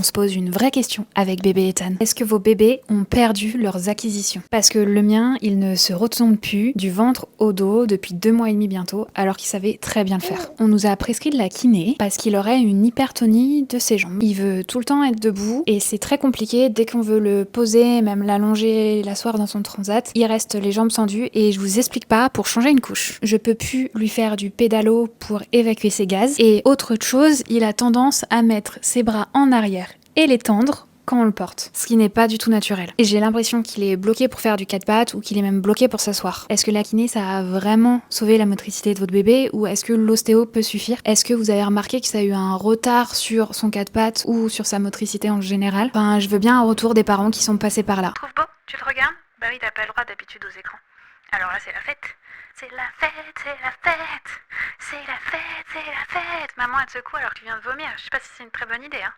se pose une vraie question avec bébé Ethan. Est-ce que vos bébés ont perdu leurs acquisitions? Parce que le mien, il ne se retourne plus du ventre au dos depuis 2 mois et demi bientôt, alors qu'il savait très bien le faire. On nous a prescrit de la kiné parce qu'il aurait une hypertonie de ses jambes. Il veut tout le temps être debout et c'est très compliqué dès qu'on veut le poser, même l'allonger, l'asseoir dans son transat. Il reste les jambes tendues et je vous explique pas, pour changer une couche, je peux plus lui faire du pédalo pour évacuer ses gaz. Et autre chose, il a tendance à mettre ses bras en arrière et les tendre quand on le porte, ce qui n'est pas du tout naturel. Et j'ai l'impression qu'il est bloqué pour faire du 4 pattes ou qu'il est même bloqué pour s'asseoir. Est-ce que la kiné, ça a vraiment sauvé la motricité de votre bébé ou est-ce que l'ostéo peut suffire? Est-ce que vous avez remarqué que ça a eu un retard sur son 4 pattes ou sur sa motricité en général? Enfin, je veux bien un retour des parents qui sont passés par là. Trouves beau? Tu le regardes? Bah oui, t'as pas le droit d'habitude aux écrans. Alors là, c'est la fête. C'est la fête, c'est la fête. C'est la fête, c'est la fête. Maman, elle te secoue alors que tu viens de vomir. Je sais pas si c'est une très bonne idée, hein.